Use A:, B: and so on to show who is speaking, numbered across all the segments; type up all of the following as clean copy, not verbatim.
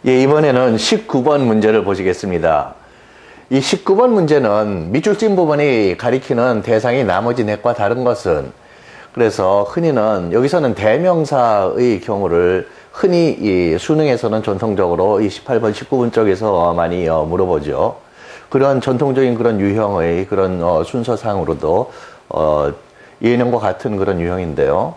A: 예, 이번에는 19번 문제를 보시겠습니다. 이 19번 문제는 밑줄 찐 부분이 가리키는 대상이 나머지 넷과 다른 것은, 그래서 흔히는 여기서는 대명사의 경우를 흔히 이 수능에서는 전통적으로 이 18번, 19번 쪽에서 많이 물어보죠. 그런 전통적인 그런 유형의 그런 순서상으로도 예능과 같은 그런 유형인데요.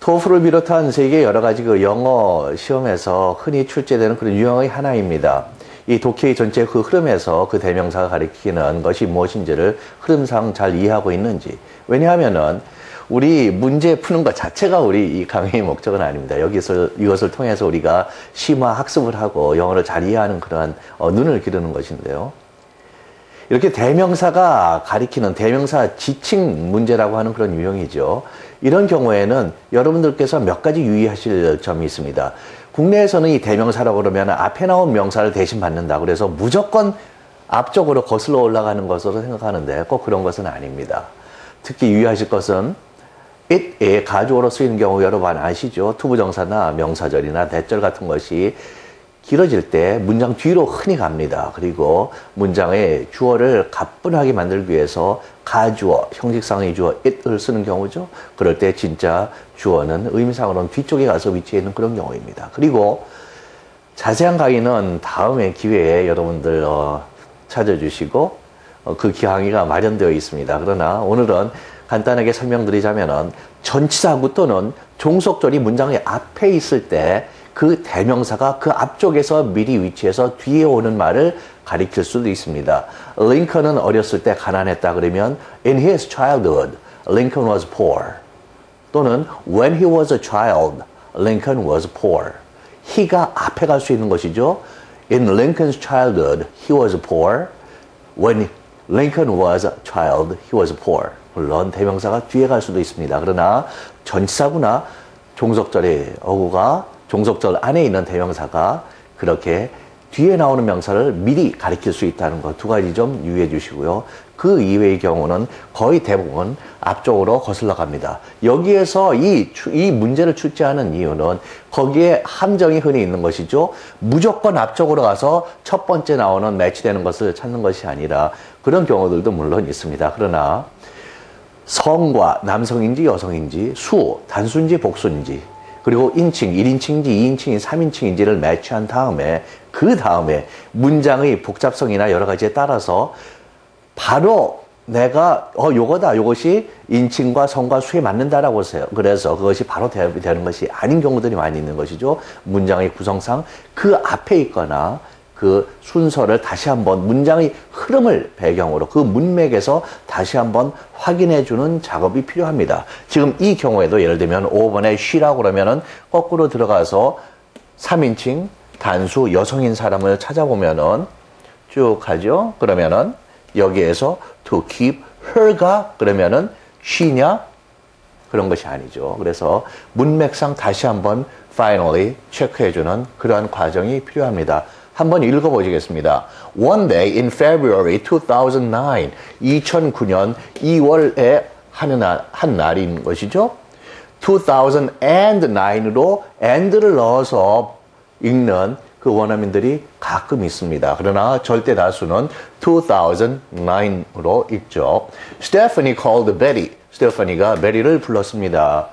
A: 토플을 비롯한 세계 여러 가지 그 영어 시험에서 흔히 출제되는 그런 유형의 하나입니다. 이 독해의 전체 그 흐름에서 그 대명사가 가리키는 것이 무엇인지를 흐름상 잘 이해하고 있는지. 왜냐하면은 우리 문제 푸는 것 자체가 우리 이 강의의 목적은 아닙니다. 이것을 통해서 우리가 심화 학습을 하고 영어를 잘 이해하는 그러한 눈을 기르는 것인데요. 이렇게 대명사가 가리키는 대명사 지칭 문제라고 하는 그런 유형이죠. 이런 경우에는 여러분들께서 몇 가지 유의하실 점이 있습니다. 국내에서는 이 대명사라고 그러면 앞에 나온 명사를 대신 받는다. 그래서 무조건 앞쪽으로 거슬러 올라가는 것으로 생각하는데 꼭 그런 것은 아닙니다. 특히 유의하실 것은 it의 가주어로 쓰이는 경우 여러분 아시죠? 투부정사나 명사절이나 대절 같은 것이 길어질 때 문장 뒤로 흔히 갑니다. 그리고 문장의 주어를 가뿐하게 만들기 위해서 가주어, 형식상의 주어 it을 쓰는 경우죠. 그럴 때 진짜 주어는 의미상으로는 뒤쪽에 가서 위치해 있는 그런 경우입니다. 그리고 자세한 강의는 다음에 기회에 여러분들 찾아주시고 그 강의가 마련되어 있습니다. 그러나 오늘은 간단하게 설명드리자면은 전치사구 또는 종속절이 문장의 앞에 있을 때 그 대명사가 그 앞쪽에서 미리 위치해서 뒤에 오는 말을 가리킬 수도 있습니다. 링컨은 어렸을 때 가난했다 그러면 In his childhood, Lincoln was poor. 또는 When he was a child, Lincoln was poor. he가 앞에 갈 수 있는 것이죠. In Lincoln's childhood, he was poor. When Lincoln was a child, he was poor. 물론 대명사가 뒤에 갈 수도 있습니다. 그러나 전치사구나 종속절의 어구가 종속절 안에 있는 대명사가 그렇게 뒤에 나오는 명사를 미리 가리킬 수 있다는 것 두 가지 좀 유의해 주시고요. 그 이외의 경우는 거의 대부분 앞쪽으로 거슬러 갑니다. 여기에서 이 문제를 출제하는 이유는 거기에 함정이 흔히 있는 것이죠. 무조건 앞쪽으로 가서 첫 번째 나오는 매치되는 것을 찾는 것이 아니라 그런 경우들도 물론 있습니다. 그러나 성과 남성인지 여성인지 수, 단수인지 복수인지 그리고 인칭, 1인칭인지 2인칭인지 3인칭인지를 매치한 다음에 그 다음에 문장의 복잡성이나 여러 가지에 따라서 바로 내가 요거다, 요것이 인칭과 성과 수에 맞는다라고 해서 그래서 그것이 바로 되는 것이 아닌 경우들이 많이 있는 것이죠. 문장의 구성상 그 앞에 있거나 그 순서를 다시 한번 문장의 흐름을 배경으로 그 문맥에서 다시 한번 확인해 주는 작업이 필요합니다. 지금 이 경우에도 예를 들면 5번에 she라고 그러면은 거꾸로 들어가서 3인칭 단수 여성인 사람을 찾아보면은 쭉 가죠. 그러면은 여기에서 to keep her가 그러면은 she냐? 그런 것이 아니죠. 그래서 문맥상 다시 한번 finally 체크해 주는 그러한 과정이 필요합니다. 한번 읽어보시겠습니다. One day in February 2009, 2009년 2월에 한 날인 것이죠. 2009으로 and를 넣어서 읽는 그 원어민들이 가끔 있습니다. 그러나 절대 다수는 2009으로 읽죠. Stephanie called Betty. 스테파니가 베리를 불렀습니다.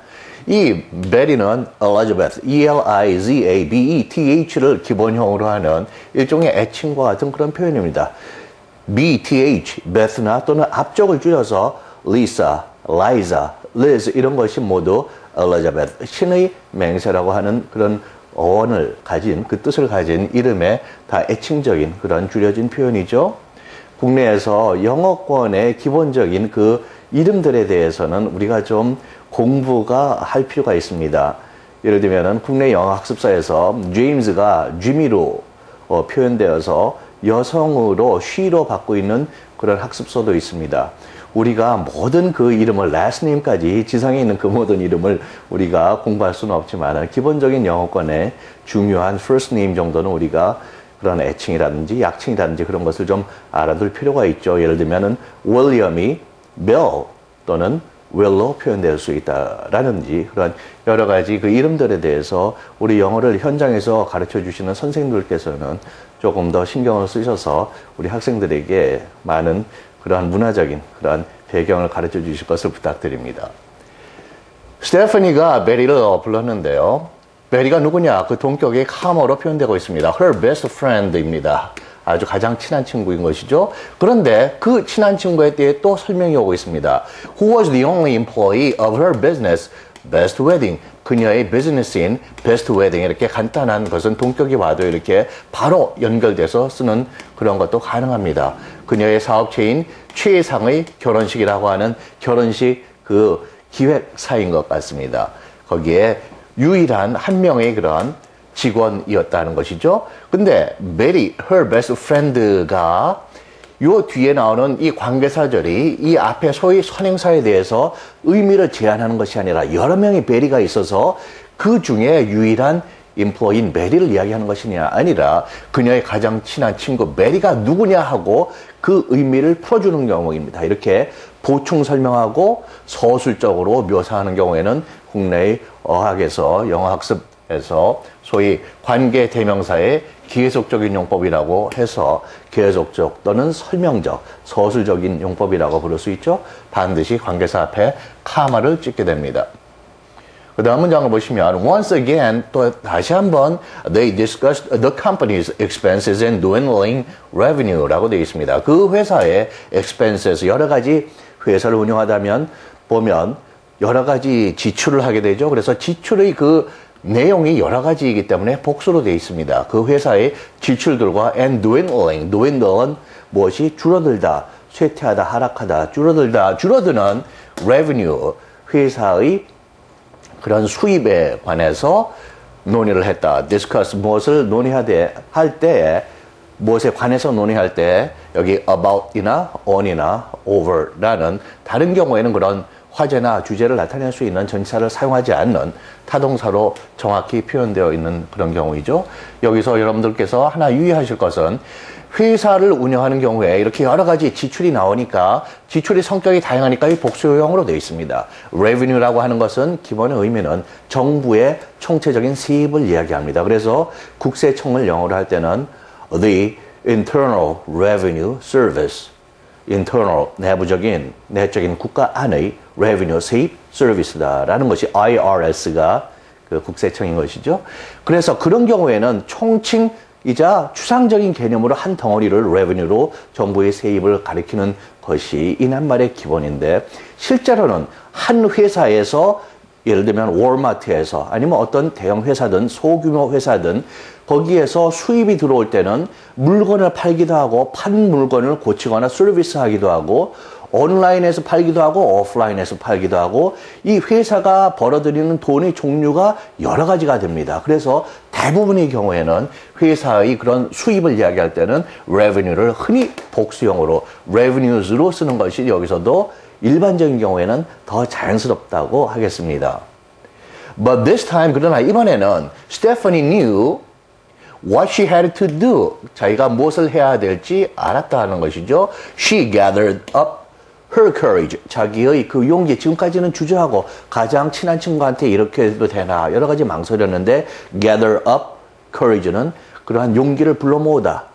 A: 이 베리는 Elizabeth, E-L-I-Z-A-B-E-T-H를 기본형으로 하는 일종의 애칭과 같은 그런 표현입니다. B-T-H, Beth나 또는 앞쪽을 줄여서 Lisa, Liza, Liz 이런 것이 모두 Elizabeth, 신의 맹세라고 하는 그런 어원을 가진, 그 뜻을 가진 이름에 다 애칭적인 그런 줄여진 표현이죠. 국내에서 영어권의 기본적인 그 이름들에 대해서는 우리가 좀 공부가 할 필요가 있습니다. 예를 들면 국내 영어 학습사에서 제임스가 지미로 표현되어서 여성으로 she로 받고 있는 그런 학습서도 있습니다. 우리가 모든 그 이름을 last name까지 지상에 있는 그 모든 이름을 우리가 공부할 수는 없지만 기본적인 영어권의 중요한 first name 정도는 우리가 그런 애칭이라든지 약칭이라든지 그런 것을 좀 알아둘 필요가 있죠. 예를 들면은 윌리엄이 빌 또는 will로 표현될 수 있다라는지 그런 여러 가지 그 이름들에 대해서 우리 영어를 현장에서 가르쳐 주시는 선생님들께서는 조금 더 신경을 쓰셔서 우리 학생들에게 많은 그러한 문화적인 그러한 배경을 가르쳐 주실 것을 부탁드립니다. 스테파니가 메리를 불렀는데요. 메리가 누구냐? 그 동격의 카머로 표현되고 있습니다. Her best friend입니다. 아주 가장 친한 친구인 것이죠. 그런데 그 친한 친구에 대해 또 설명이 오고 있습니다. Who was the only employee of her business, Best Wedding. 그녀의 비즈니스인 Best Wedding. 이렇게 간단한 것은 동격이 와도 이렇게 바로 연결돼서 쓰는 그런 것도 가능합니다. 그녀의 사업체인 최상의 결혼식이라고 하는 결혼식 그 기획사인 것 같습니다. 거기에 유일한 한 명의 그런 직원이었다는 것이죠. 근데 메리, her best friend가 요 뒤에 나오는 이 관계사절이 이 앞에 소위 선행사에 대해서 의미를 제한하는 것이 아니라 여러 명의 메리가 있어서 그 중에 유일한 인플로인 메리를 이야기하는 것이냐 아니라 그녀의 가장 친한 친구 메리가 누구냐 하고 그 의미를 풀어주는 경우입니다. 이렇게 보충 설명하고 서술적으로 묘사하는 경우에는 국내의 어학에서 영어학습에서 소위 관계 대명사의 계속적인 용법이라고 해서 계속적 또는 설명적, 서술적인 용법이라고 부를 수 있죠. 반드시 관계사 앞에 카마를 찍게 됩니다. 그 다음 문장을 보시면 once again 또 다시 한번 they discussed the company's expenses and dwindling revenue라고 되어 있습니다. 그 회사의 expenses 여러 가지 회사를 운영하다면 보면 여러 가지 지출을 하게 되죠. 그래서 지출의 그 내용이 여러 가지이기 때문에 복수로 되어 있습니다. 그 회사의 지출들과 and dwindle은 무엇이 줄어들다, 쇠퇴하다, 하락하다, 줄어들다, 줄어드는 revenue 회사의 그런 수입에 관해서 논의를 했다. discuss 무엇을 논의할 때 무엇에 관해서 논의할 때 여기 about이나 on이나 over라는 다른 경우에는 그런 화제나 주제를 나타낼 수 있는 전치사를 사용하지 않는 타동사로 정확히 표현되어 있는 그런 경우이죠. 여기서 여러분들께서 하나 유의하실 것은 회사를 운영하는 경우에 이렇게 여러 가지 지출이 나오니까 지출의 성격이 다양하니까 이 복수형으로 되어 있습니다. revenue라고 하는 것은 기본의 의미는 정부의 총체적인 세입을 이야기합니다. 그래서 국세청을 영어로 할 때는 the Internal Revenue Service internal, 내적인 국가 안의 revenue, 세입 서비스다라는 것이 IRS가 그 국세청인 것이죠. 그래서 그런 경우에는 총칭이자 추상적인 개념으로 한 덩어리를 revenue로 정부의 세입을 가리키는 것이 이낱말의 기본인데 실제로는 한 회사에서 예를 들면 월마트에서 아니면 어떤 대형 회사든 소규모 회사든 거기에서 수입이 들어올 때는 물건을 팔기도 하고 판 물건을 고치거나 서비스하기도 하고 온라인에서 팔기도 하고 오프라인에서 팔기도 하고 이 회사가 벌어들이는 돈의 종류가 여러 가지가 됩니다. 그래서 대부분의 경우에는 회사의 그런 수입을 이야기할 때는 revenue를 흔히 복수형으로 revenues로 쓰는 것이 여기서도 일반적인 경우에는 더 자연스럽다고 하겠습니다. But this time, 그러나 이번에는 Stephanie knew what she had to do. 자기가 무엇을 해야 될지 알았다 하는 것이죠. She gathered up her courage. 자기의 그 용기, 지금까지는 주저하고 가장 친한 친구한테 이렇게 해도 되나 여러 가지 망설였는데 gather up courage는 그러한 용기를 불러 모으다.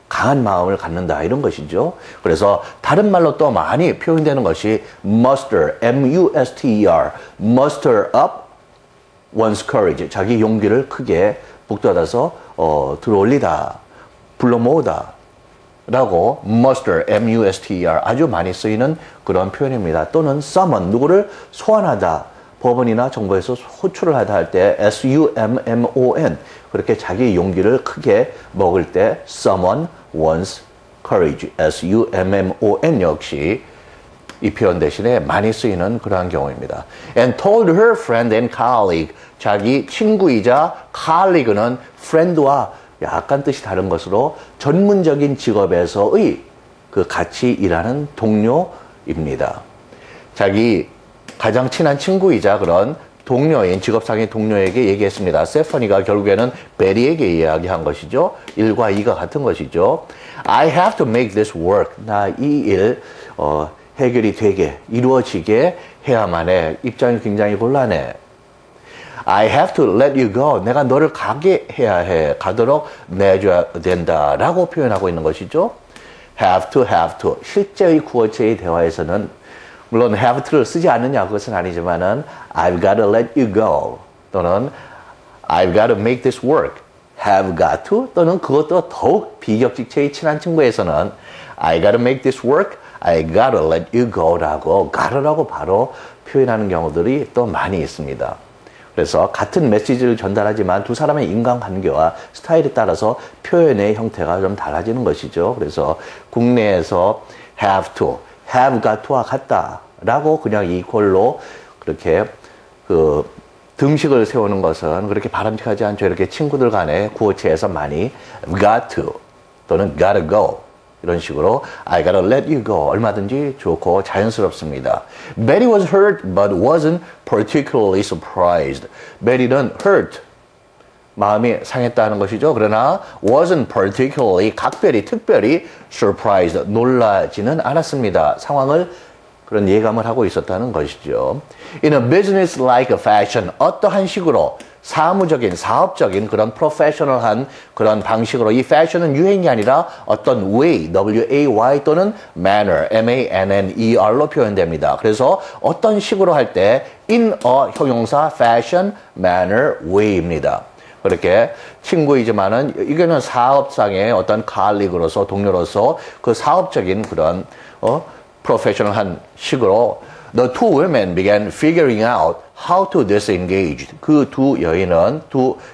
A: 강한 마음을 갖는다 이런 것이죠. 그래서 다른 말로 또 많이 표현되는 것이 muster, M-U-S-T-E-R, muster up one's courage. 자기 용기를 크게 북돋아서 들어올리다, 불러 모으다 라고 muster, M-U-S-T-E-R 아주 많이 쓰이는 그런 표현입니다. 또는 summon, 누구를 소환하다. 법원이나 정부에서 호출을 하다 할 때 S-U-M-M-O-N 그렇게 자기 용기를 크게 먹을 때 summon one's courage S-U-M-M-O-N 역시 이 표현 대신에 많이 쓰이는 그러한 경우입니다. And told her friend and colleague 자기 친구이자 colleague는 friend와 약간 뜻이 다른 것으로 전문적인 직업에서의 그 같이 일하는 동료입니다. 자기 가장 친한 친구이자 그런 동료인 직업상의 동료에게 얘기했습니다. 세퍼니가 결국에는 베리에게 이야기한 것이죠. 1과 2가 같은 것이죠. I have to make this work. 나 이 일 해결이 되게 이루어지게 해야만 해. 입장이 굉장히 곤란해. I have to let you go. 내가 너를 가게 해야 해. 가도록 내줘야 된다. 라고 표현하고 있는 것이죠. have to. 실제의 구어체의 대화에서는 물론 have to를 쓰지 않느냐 그것은 아니지만은 I've got to let you go. 또는 I've got to make this work. have got to 또는 그것도 더욱 비격직체의 친한 친구에서는 I got to make this work. I got to let you go 라고 gotta라고 바로 표현하는 경우들이 또 많이 있습니다. 그래서 같은 메시지를 전달하지만 두 사람의 인간관계와 스타일에 따라서 표현의 형태가 좀 달라지는 것이죠. 그래서 국내에서 have to, have got to와 같다 라고 그냥 이퀄로 그렇게 등식을 세우는 것은 그렇게 바람직하지 않죠. 이렇게 친구들 간의 구어체에서 많이 got to 또는 gotta go 이런 식으로 I gotta let you go 얼마든지 좋고 자연스럽습니다. Betty was hurt but wasn't particularly surprised. Betty는 hurt 마음이 상했다는 것이죠. 그러나 wasn't particularly 특별히 surprised 놀라지는 않았습니다. 상황을 그런 예감을 하고 있었다는 것이죠. In a business like a fashion 어떠한 식으로 사무적인, 사업적인 그런 프로페셔널한 그런 방식으로 이 fashion은 유행이 아니라 어떤 way, W-A-Y 또는 manner, M-A-N-N-E-R로 표현됩니다. 그래서 어떤 식으로 할 때 in a 형용사 fashion, manner, way입니다. 그렇게 친구이지만은 이거는 사업상의 어떤 colleague로서 동료로서 그 사업적인 그런 프로페셔널한 식으로 The two women began figuring out how to disengage. 그 두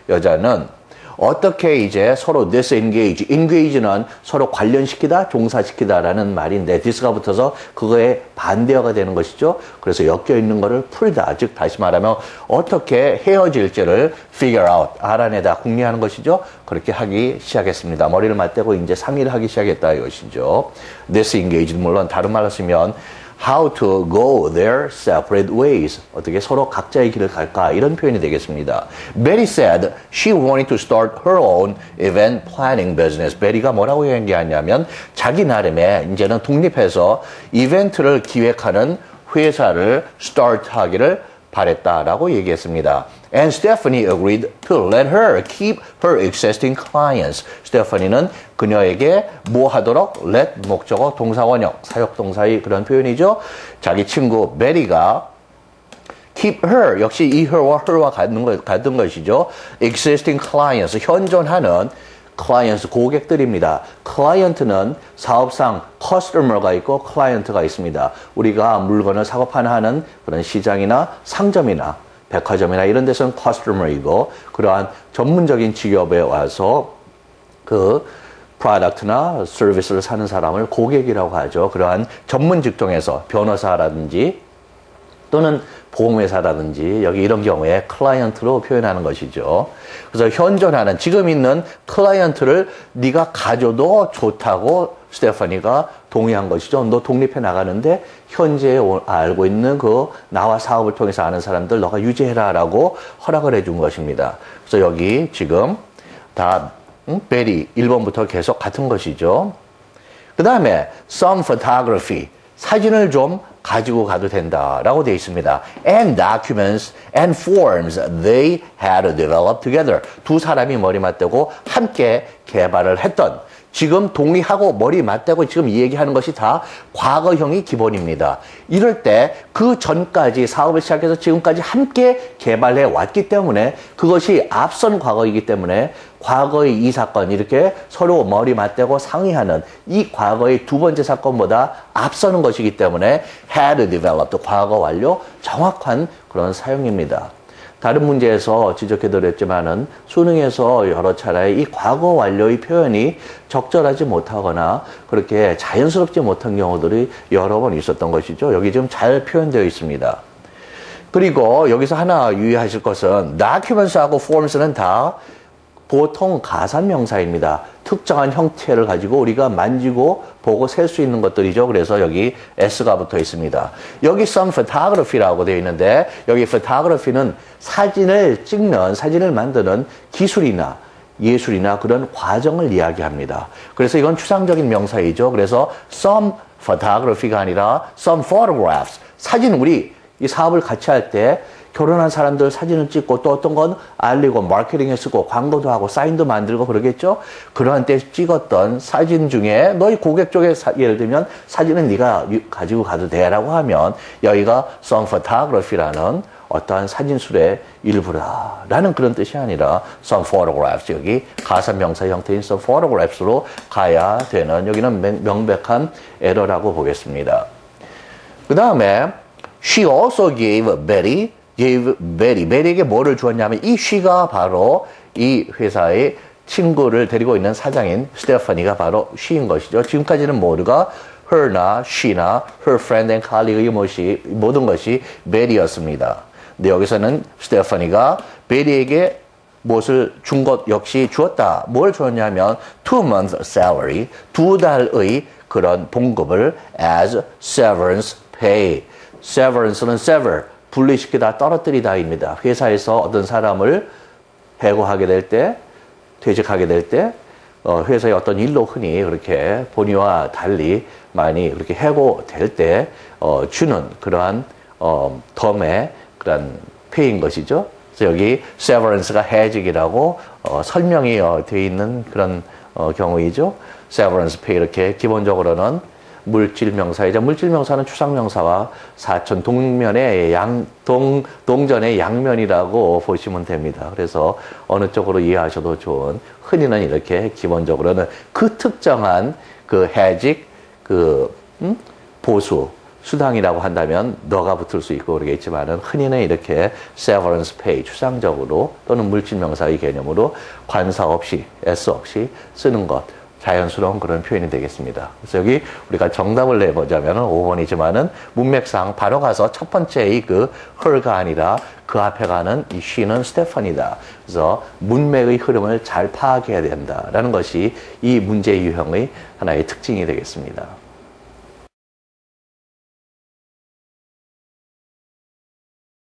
A: 여자는 어떻게 이제 서로 disengage, engage는 서로 관련시키다, 종사시키다라는 말인데 this가 붙어서 그거에 반대어가 되는 것이죠. 그래서 엮여 있는 거를 풀다, 즉 다시 말하면 어떻게 헤어질지를 figure out, 알아내다, 궁리하는 것이죠. 그렇게 하기 시작했습니다. 머리를 맞대고 이제 상의를 하기 시작했다 이것이죠. disengage 물론 다른 말로 쓰면 how to go their separate ways. 어떻게 서로 각자의 길을 갈까 이런 표현이 되겠습니다. Betty said she wanted to start her own event planning business. 베리가 뭐라고 얘기하냐면 자기 나름의 이제는 독립해서 이벤트를 기획하는 회사를 스타트하기를 바랬다라고 얘기했습니다. And Stephanie agreed to let her keep her existing clients. 스테파니는 그녀에게 뭐 하도록 let 목적어 동사원형 사역동사의 그런 표현이죠. 자기 친구 베리가 keep her 역시 이 her와 같은 것이죠. existing clients 현존하는 clients 고객들입니다. client는 사업상 customer가 있고 client가 있습니다. 우리가 물건을 사고 파는 그런 시장이나 상점이나 백화점이나 이런 데서는 customer이고 그러한 전문적인 직업에 와서 그 프로덕트나 서비스를 사는 사람을 고객이라고 하죠. 그러한 전문 직종에서 변호사라든지 또는 보험회사라든지 여기 이런 경우에 클라이언트로 표현하는 것이죠. 그래서 현존하는 지금 있는 클라이언트를 네가 가져도 좋다고 스테파니가 동의한 것이죠. 너 독립해 나가는데 현재 알고 있는 그 나와 사업을 통해서 아는 사람들 너가 유지해라라고 허락을 해준 것입니다. 그래서 여기 지금 다 베리 1번부터 계속 같은 것이죠. 그 다음에 some photography 사진을 좀 가지고 가도 된다라고 되어 있습니다. And documents and forms they had developed together. 두 사람이 머리 맞대고 함께 개발을 했던 지금 동의하고 머리 맞대고 지금 이 얘기하는 것이 다 과거형이 기본입니다. 이럴 때 그 전까지 사업을 시작해서 지금까지 함께 개발해 왔기 때문에 그것이 앞선 과거이기 때문에 과거의 이 사건 이렇게 서로 머리 맞대고 상의하는 이 과거의 두 번째 사건보다 앞서는 것이기 때문에 had developed 과거 완료 정확한 그런 사용입니다. 다른 문제에서 지적해드렸지만은 수능에서 여러 차례 이 과거 완료의 표현이 적절하지 못하거나 그렇게 자연스럽지 못한 경우들이 여러 번 있었던 것이죠. 여기 지금 잘 표현되어 있습니다. 그리고 여기서 하나 유의하실 것은 documents하고 forms는 다 보통 가산명사입니다. 특정한 형태를 가지고 우리가 만지고 보고 셀 수 있는 것들이죠. 그래서 여기 S가 붙어 있습니다. 여기 some photography라고 되어 있는데 여기 photography는 사진을 찍는, 사진을 만드는 기술이나 예술이나 그런 과정을 이야기합니다. 그래서 이건 추상적인 명사이죠. 그래서 some photography가 아니라 some photographs. 사진 우리 이 사업을 같이 할 때 결혼한 사람들 사진을 찍고 또 어떤 건 알리고 마케팅에 쓰고 광고도 하고 사인도 만들고 그러겠죠. 그러한 때 찍었던 사진 중에 너희 고객 쪽에 예를 들면 사진은 네가 가지고 가도 돼라고 하면 여기가 some photography라는 어떠한 사진술의 일부라라는 그런 뜻이 아니라 some photographs, 여기 가산명사 형태인 some photographs로 가야 되는, 여기는 명백한 에러라고 보겠습니다. 그 다음에 she also gave Betty에게 뭐를 주었냐면 이 she가 바로 이 회사의 친구를 데리고 있는 사장인 스테파니가 바로 she인 것이죠. 지금까지는 모두가 her나 she나 her friend and colleague의 모든 것이 Betty였습니다. 근데 여기서는 스테파니가 베리에게 무엇을 준 것 역시 주었다. 뭘 주었냐면 2month salary, 2달의 그런 봉급을 as severance pay. severance는 sever, 분리시키다, 떨어뜨리다입니다. 회사에서 어떤 사람을 해고하게 될 때, 퇴직하게 될 때, 회사의 어떤 일로 흔히 그렇게 본의와 달리 많이 그렇게 해고될 때 주는 그러한 덤의 그런 페이인 것이죠. 그래서 여기 severance가 해직이라고 설명이 되어 있는 그런 경우이죠. severance pay 이렇게 기본적으로는 물질명사이자 물질명사는 추상명사와 사천 동전의 양면이라고 보시면 됩니다. 그래서 어느 쪽으로 이해하셔도 좋은, 흔히는 이렇게 기본적으로는 그 특정한 그 해직 보수 수당이라고 한다면 너가 붙을 수 있고 그러겠지만은 흔히는 이렇게 severance pay 추상적으로 또는 물질명사의 개념으로 관사 없이 s 없이 쓰는 것, 자연스러운 그런 표현이 되겠습니다. 그래서 여기 우리가 정답을 내보자면 5번이지만은 문맥상 바로 가서 첫 번째의 그 her가 아니라 그 앞에 가는 이 she는 스테판이다. 그래서 문맥의 흐름을 잘 파악해야 된다라는 것이 이 문제 유형의 하나의 특징이 되겠습니다.